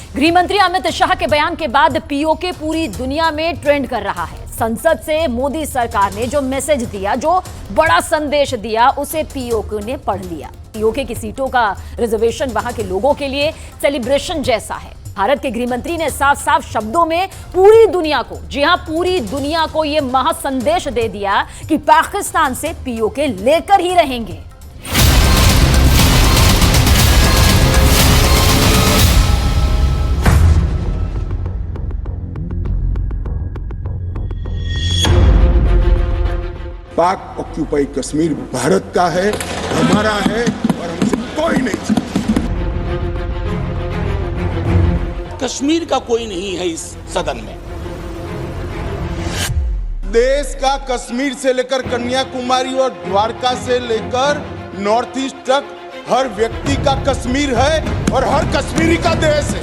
गृह मंत्री अमित शाह के बयान के बाद पीओके पूरी दुनिया में ट्रेंड कर रहा है। संसद से मोदी सरकार ने जो मैसेज दिया, जो बड़ा संदेश दिया, उसे पीओके ने पढ़ लिया। पीओके की सीटों का रिजर्वेशन वहां के लोगों के लिए सेलिब्रेशन जैसा है। भारत के गृह मंत्री ने साफ साफ शब्दों में पूरी दुनिया को, जी हां, पूरी दुनिया को यह महासंदेश दे दिया कि पाकिस्तान से पीओके लेकर ही रहेंगे। पाक ऑक्यूपाई कश्मीर भारत का है, हमारा है और हमसे कोई नहीं छीन। कश्मीर का कोई नहीं है इस सदन में। देश का कश्मीर से लेकर कन्याकुमारी और द्वारका से लेकर नॉर्थ ईस्ट तक हर व्यक्ति का कश्मीर है और हर कश्मीरी का देश है।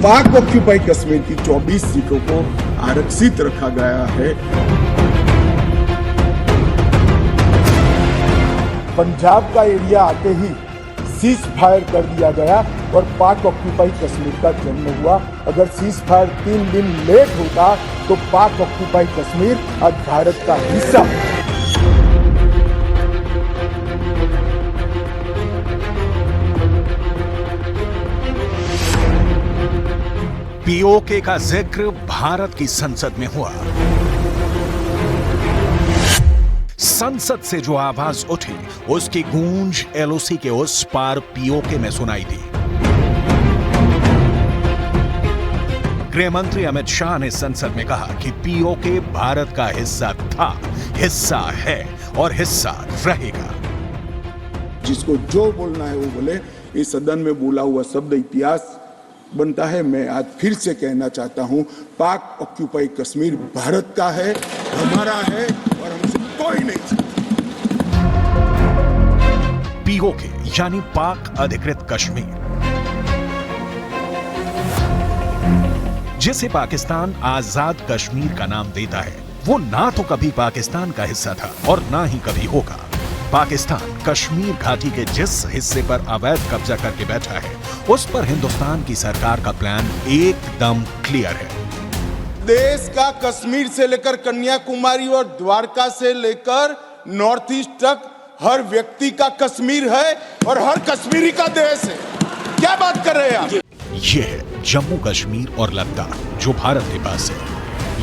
पाक ऑक्यूपाई कश्मीर की 24 सीटों को आरक्षित रखा गया है। पंजाब का एरिया आते ही सीज फायर कर दिया गया और पाक ऑक्यूपाई कश्मीर का जन्म हुआ। अगर सीज फायर 3 दिन लेट होता तो पाक ऑक्यूपाई कश्मीर आज भारत का हिस्सा। पीओके का जिक्र भारत की संसद में हुआ। संसद से जो आवाज उठी, उसकी गूंज एलओसी के उस पार पीओके में सुनाई दी। गृह मंत्री अमित शाह ने संसद में कहा कि पीओके भारत का हिस्सा था, हिस्सा है और हिस्सा रहेगा। जिसको जो बोलना है वो बोले। इस सदन में बोला हुआ शब्द इतिहास बनता है। मैं आज फिर से कहना चाहता हूं, पाक ऑक्यूपाई कश्मीर भारत का है, हमारा है और हमसे कोई नहीं छीन। पीओके यानी पाक अधिकृत कश्मीर, जिसे पाकिस्तान आजाद कश्मीर का नाम देता है, वो ना तो कभी पाकिस्तान का हिस्सा था और ना ही कभी होगा। पाकिस्तान कश्मीर घाटी के जिस हिस्से पर अवैध कब्जा करके बैठा है, उस पर हिंदुस्तान की सरकार का प्लान एकदम क्लियर है। देश का कश्मीर से लेकर कन्याकुमारी और द्वारका से लेकर नॉर्थ ईस्ट तक हर व्यक्ति का कश्मीर है और हर कश्मीरी का देश है। क्या बात कर रहे हैं आप? ये है जम्मू कश्मीर और लद्दाख जो भारत के पास है।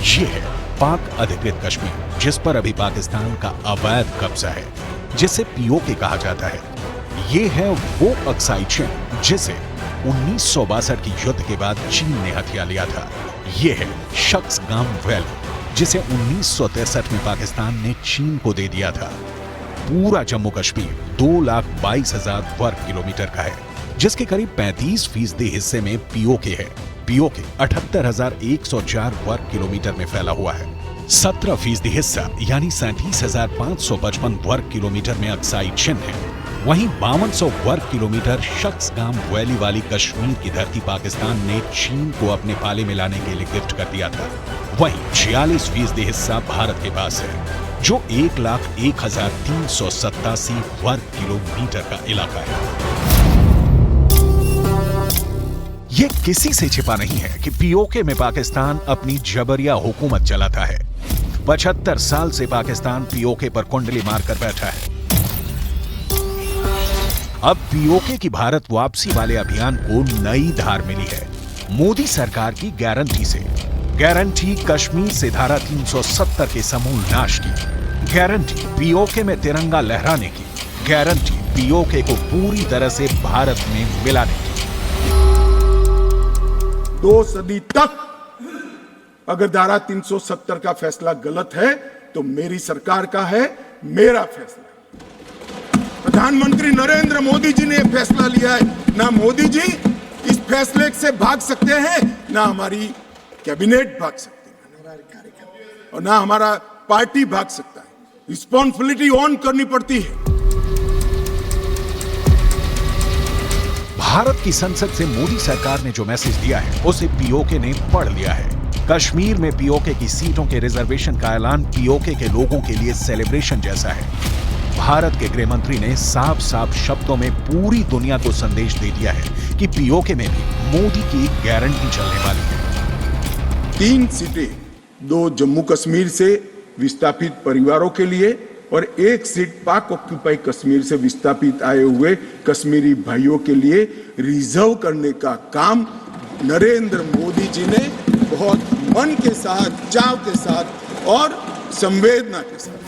ये है पाक अधिकृत कश्मीर जिस पर अभी पाकिस्तान का अवैध कब्जा है, जिसे पीओके कहा जाता है। ये है वो अक्साई चीन जिसे 1962 की युद्ध के बाद चीन ने हथिया लिया था। ये है शक्सगाम वैली जिसे 1963 में पाकिस्तान ने चीन को दे दिया था। पूरा जम्मू कश्मीर 2,22,000 वर्ग किलोमीटर का है, जिसके करीब 35% हिस्से में पीओके है। पीओके 78,104 वर्ग किलोमीटर में फैला हुआ है। 17% हिस्सा यानी 37,555 वर्ग किलोमीटर में अक्साई चिन है। वहीं 5200 वर्ग किलोमीटर शक्सगाम वैली वाली कश्मीर की धरती पाकिस्तान ने चीन को अपने पाले में लाने के लिए गिफ्ट कर दिया था। वहीं 46% हिस्सा भारत के पास है, जो 1,01,387 वर्ग किलोमीटर का इलाका है। ये किसी से छिपा नहीं है कि पीओके में पाकिस्तान अपनी जबरिया हुकूमत चलाता है। 75 साल से पाकिस्तान पीओके पर कुंडली मारकर बैठा है। अब पीओके की भारत वापसी वाले अभियान को नई धार मिली है मोदी सरकार की गारंटी से। गारंटी कश्मीर से धारा 370 के समूल नाश की, गारंटी पीओके में तिरंगा लहराने की, गारंटी पीओके को पूरी तरह से भारत में मिलाने की। 2 सदी तक अगर धारा 370 का फैसला गलत है तो मेरी सरकार का है, मेरा फैसला। प्रधानमंत्री नरेंद्र मोदी जी ने यह फैसला लिया है। ना मोदी जी इस फैसले से भाग सकते हैं, ना हमारी कैबिनेट भाग सकती है और ना हमारा पार्टी भाग सकता है। रिस्पॉन्सिबिलिटी ऑन करनी पड़ती है। भारत की संसद से मोदी सरकार ने जो मैसेज दिया है उसे पीओके ने पढ़ लिया है। कश्मीर में पीओके की सीटों के रिजर्वेशन का ऐलान पीओके के लोगों के लिए सेलिब्रेशन जैसा है। भारत के गृह मंत्री ने साफ साफ शब्दों में पूरी दुनिया को संदेश दे दिया है कि पीओके में भी मोदी की गारंटी चलने वाली है। 3 सीटें, 2 जम्मू कश्मीर से विस्थापित परिवारों के लिए और 1 सीट पाक ऑक्यूपाई कश्मीर से विस्थापित आए हुए कश्मीरी भाइयों के लिए रिजर्व करने का काम नरेंद्र मोदी जी ने बहुत मन के साथ, चाव के साथ और संवेदना के साथ।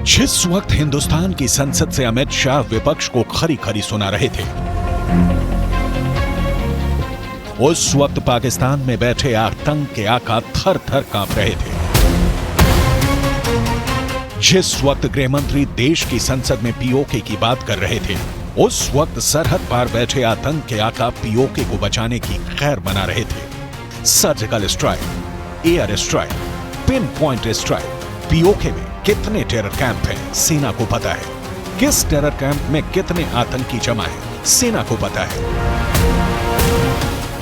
जिस वक्त हिंदुस्तान की संसद से अमित शाह विपक्ष को खरी खरी सुना रहे थे, उस वक्त पाकिस्तान में बैठे आतंक के आका थर थर कांप रहे थे। जिस वक्त गृह मंत्री देश की संसद में पीओके की बात कर रहे थे, उस वक्त सरहद पार बैठे आतंक के आका पीओके को बचाने की खैर बना रहे थे। Surgical strike, air strike, pin point strike. PoK में कितने टेरर कैंप हैं, सेना को पता है। किस टेरर कैंप में कितने आतंकी जमा हैं, सेना को पता है।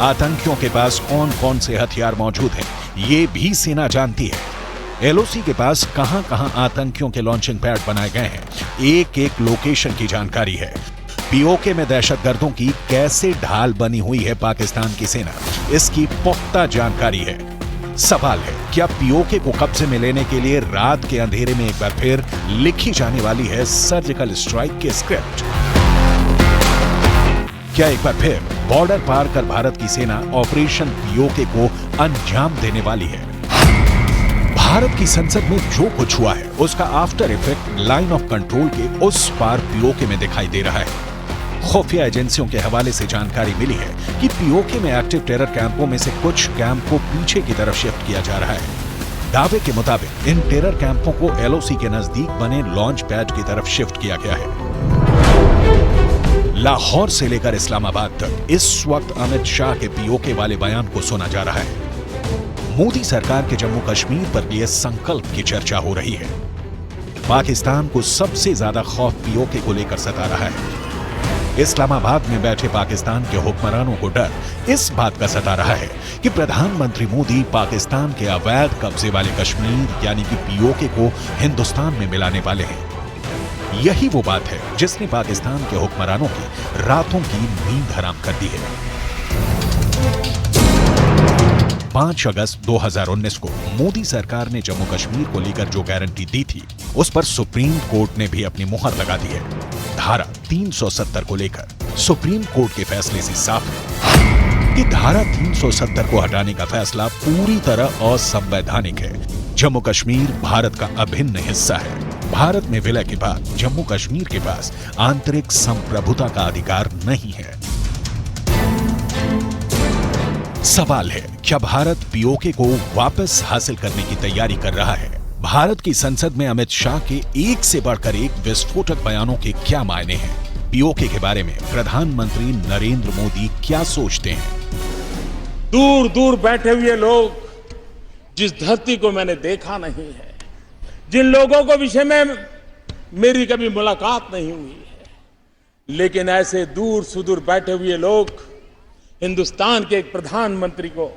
आतंकियों के पास कौन कौन से हथियार मौजूद हैं, ये भी सेना जानती है। एलओसी के पास कहां कहां आतंकियों के लॉन्चिंग पैड बनाए गए हैं, एक एक लोकेशन की जानकारी है। पीओके में दहशतगर्दों की कैसे ढाल बनी हुई है पाकिस्तान की सेना, इसकी पुख्ता जानकारी है। सवाल है, क्या पीओके को कब्जे में लेने के लिए रात के अंधेरे में एक बार फिर लिखी जाने वाली है सर्जिकल स्ट्राइक की स्क्रिप्ट? क्या एक बार फिर बॉर्डर पार कर भारत की सेना ऑपरेशन पीओके को अंजाम देने वाली है? भारत की संसद में जो कुछ हुआ है, उसका after effect line of control के उस पार पीओके में दिखाई दे रहा है। खुफिया एजेंसियों के हवाले से जानकारी मिली है कि पीओके में एक्टिव टेरर कैंपों में से कुछ कैंप को पीछे की तरफ शिफ्ट किया जा रहा है। दावे के मुताबिक इन टेरर कैंपों को एलओसी के नजदीक बने लॉन्च पैड की तरफ शिफ्ट किया गया है। लाहौर से लेकर इस्लामाबाद तक इस वक्त अमित शाह के पीओके वाले बयान को सुना जा रहा है। मोदी सरकार के जम्मू कश्मीर पर लिए संकल्प की चर्चा हो रही है। पाकिस्तान को सबसे ज्यादा खौफ पीओके को लेकर सता रहा है। इस्लामाबाद में बैठे पाकिस्तान के हुक्मरानों को डर इस बात का सता रहा है कि प्रधानमंत्री मोदी पाकिस्तान के अवैध कब्जे वाले कश्मीर यानी कि पीओके को हिंदुस्तान में मिलाने वाले हैं। यही वो बात है जिसने पाकिस्तान के हुक्मरानों की रातों की नींद हराम कर दी है। 5 अगस्त 2019 को मोदी सरकार ने जम्मू कश्मीर को लेकर जो गारंटी दी थी, उस पर सुप्रीम कोर्ट ने भी अपनी मुहर लगा दी है। धारा 370 को लेकर सुप्रीम कोर्ट के फैसले से साफ है कि धारा 370 को हटाने का फैसला पूरी तरह असंवैधानिक है। जम्मू कश्मीर भारत का अभिन्न हिस्सा है। भारत में विलय के बाद जम्मू कश्मीर के पास आंतरिक संप्रभुता का अधिकार नहीं है। सवाल है, क्या भारत पीओके को वापस हासिल करने की तैयारी कर रहा है? भारत की संसद में अमित शाह के एक से बढ़कर एक विस्फोटक बयानों के क्या मायने हैं? पीओके के बारे में प्रधानमंत्री नरेंद्र मोदी क्या सोचते हैं? दूर दूर बैठे हुए लोग, जिस धरती को मैंने देखा नहीं है, जिन लोगों को विषय में मेरी कभी मुलाकात नहीं हुई है, लेकिन ऐसे दूर सुदूर बैठे हुए लोग हिंदुस्तान के एक प्रधानमंत्री को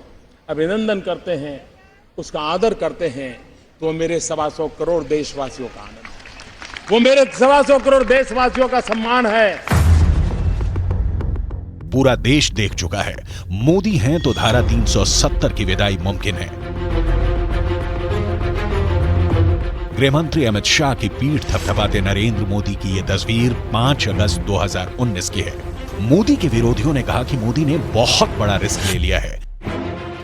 अभिनंदन करते हैं, उसका आदर करते हैं, तो वो मेरे 125 करोड़ देशवासियों का आनंद है, वो मेरे 125 करोड़ देशवासियों का सम्मान है। पूरा देश देख चुका है, मोदी हैं तो धारा 370 की विदाई मुमकिन है। गृहमंत्री अमित शाह की पीठ थपथपाते नरेंद्र मोदी की यह तस्वीर 5 अगस्त 2019 की है। मोदी के विरोधियों ने कहा कि मोदी ने बहुत बड़ा रिस्क ले लिया है,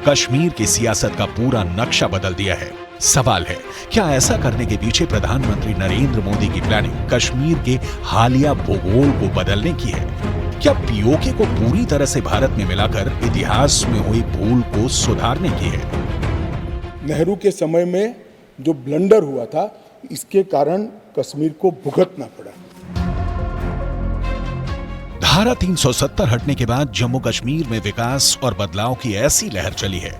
कश्मीर की सियासत का पूरा नक्शा बदल दिया है। सवाल है, क्या ऐसा करने के पीछे प्रधानमंत्री नरेंद्र मोदी की प्लानिंग कश्मीर के हालिया भूगोल को बदलने की है? क्या पीओके को पूरी तरह से भारत में मिलाकर इतिहास में हुई भूल को सुधारने की है? नेहरू के समय में जो ब्लंडर हुआ था, इसके कारण कश्मीर को भुगतना पड़ा। धारा 370 हटने के बाद जम्मू कश्मीर में विकास और बदलाव की ऐसी लहर चली है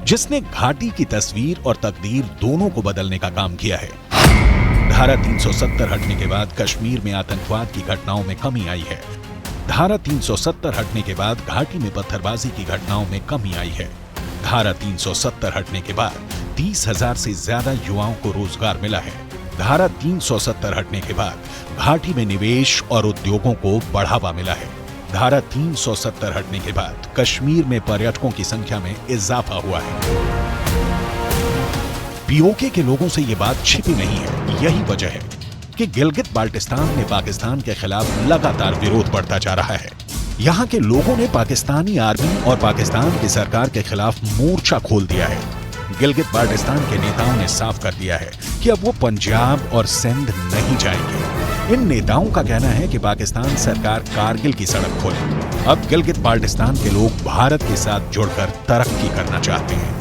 जिसने घाटी की तस्वीर और तकदीर दोनों को बदलने का काम किया है। धारा 370 हटने के बाद कश्मीर में आतंकवाद की घटनाओं में कमी आई है। धारा 370 हटने के बाद घाटी में पत्थरबाजी की घटनाओं में कमी आई है। धारा 370 हटने के बाद 30,000 से ज्यादा युवाओं को रोजगार मिला है। धारा 370 हटने के बाद घाटी में निवेश और उद्योगों को बढ़ावा मिला है। धारा 370 हटने के बाद कश्मीर में पर्यटकों की संख्या में इजाफा हुआ है। पीओके के लोगों से ये बात छिपी नहीं है। यही वजह है कि गिलगित बाल्टिस्तान में पाकिस्तान के खिलाफ लगातार विरोध बढ़ता जा रहा है। यहाँ के लोगों ने पाकिस्तानी आर्मी और पाकिस्तान की सरकार के खिलाफ मोर्चा खोल दिया है। गिलगित बाल्टिस्तान के नेताओं ने साफ कर दिया है कि अब वो पंजाब और सिंध नहीं जाएंगे। इन नेताओं का कहना है कि पाकिस्तान सरकार कारगिल की सड़क खोले। अब गिलगित बाल्टिस्तान के लोग भारत के साथ जुड़कर तरक्की करना चाहते हैं।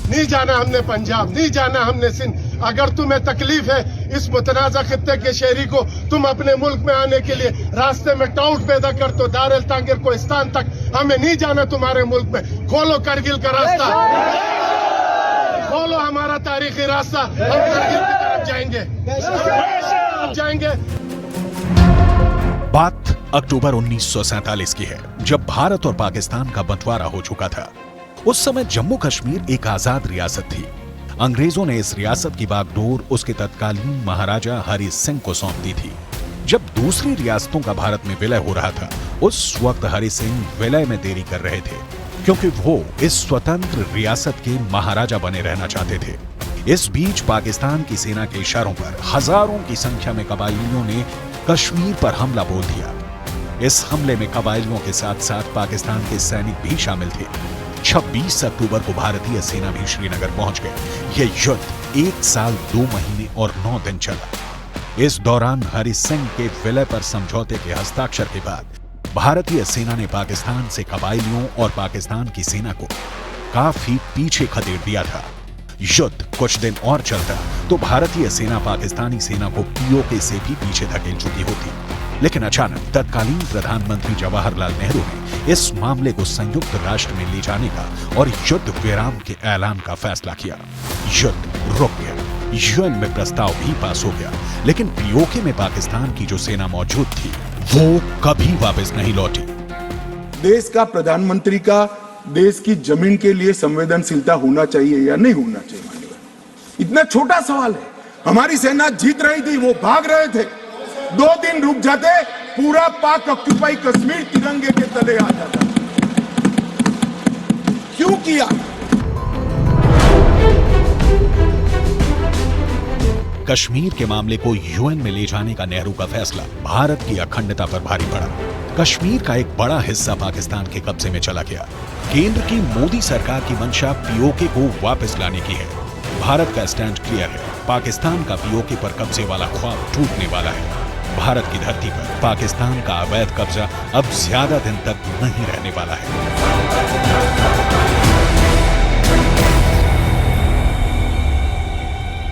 नहीं जाना हमने पंजाब, नहीं जाना हमने सिंध। अगर तुम्हें तकलीफ है इस मुतनाज़ा खित्ते के शहरी को तुम अपने मुल्क में आने के लिए रास्ते में टाउट पैदा कर तो दार तांगिर कोहिस्तान तक हमें नहीं जाना तुम्हारे मुल्क में। खोलो करगिल का रास्ता, खोलो हमारा तारीखी रास्ता, हम करगिल की तरफ जाएंगे। बात अक्टूबर 1947 की है, जब भारत और पाकिस्तान का बंटवारा हो चुका था। उस समय जम्मू कश्मीर एक आजाद रियासत थी। अंग्रेजों ने इस रियासत की बागडोर उसके तत्कालीन महाराजा हरि सिंह को सौंप दी थी। जब दूसरी रियासतों का भारत में विलय हो रहा था, उस वक्त हरि सिंह विलय में देरी कर रहे थे, क्योंकि वो इस स्वतंत्र रियासत के महाराजा बने रहना चाहते थे। इस बीच पाकिस्तान की सेना के इशारों पर हजारों की संख्या में कबायलियों ने कश्मीर पर हमला बोल दिया। इस हमले में कबायलियों के साथ साथ पाकिस्तान के सैनिक भी शामिल थे। 26 अक्टूबर को भारतीय सेना भी श्रीनगर पहुंच गई। यह युद्ध 1 साल 2 महीने और 9 दिन चला। इस दौरान हरि सिंह के विलय पर समझौते के हस्ताक्षर के बाद भारतीय सेना ने पाकिस्तान से कबायलियों और पाकिस्तान की सेना को काफी पीछे खदेड़ दिया था। युद्ध कुछ दिन और चलता तो भारतीय सेना पाकिस्तानी सेना को पीओके से भी पीछे धकेल चुकी होती। लेकिन अचानक तत्कालीन प्रधानमंत्री जवाहरलाल नेहरू ने इस मामले को संयुक्त राष्ट्र में ले जाने का और युद्ध विराम के ऐलान का फैसला किया। युद्ध रुक गया, यूएन में प्रस्ताव भी पास हो गया, लेकिन पीओके में पाकिस्तान की जो सेना मौजूद थी वो कभी वापस नहीं लौटी। देश का प्रधानमंत्री का देश की जमीन के लिए संवेदनशीलता होना चाहिए या नहीं होना चाहिए, माननीय? इतना छोटा सवाल है। हमारी सेना जीत रही थी, वो भाग रहे थे। 2 दिन रुक जाते, पूरा पाक ऑक्यूपाई कश्मीर तिरंगे के तले आ जाता। क्यों किया? कश्मीर के मामले को यूएन में ले जाने का नेहरू का फैसला भारत की अखंडता पर भारी पड़ा। कश्मीर का एक बड़ा हिस्सा पाकिस्तान के कब्जे में चला गया। केंद्र की मोदी सरकार की मंशा पीओके को वापस लाने की है। भारत का स्टैंड क्लियर है, पाकिस्तान का पीओके पर कब्जे वाला ख्वाब टूटने वाला है। भारत की धरती पर पाकिस्तान का अवैध कब्जा अब ज्यादा दिन तक नहीं रहने वाला है।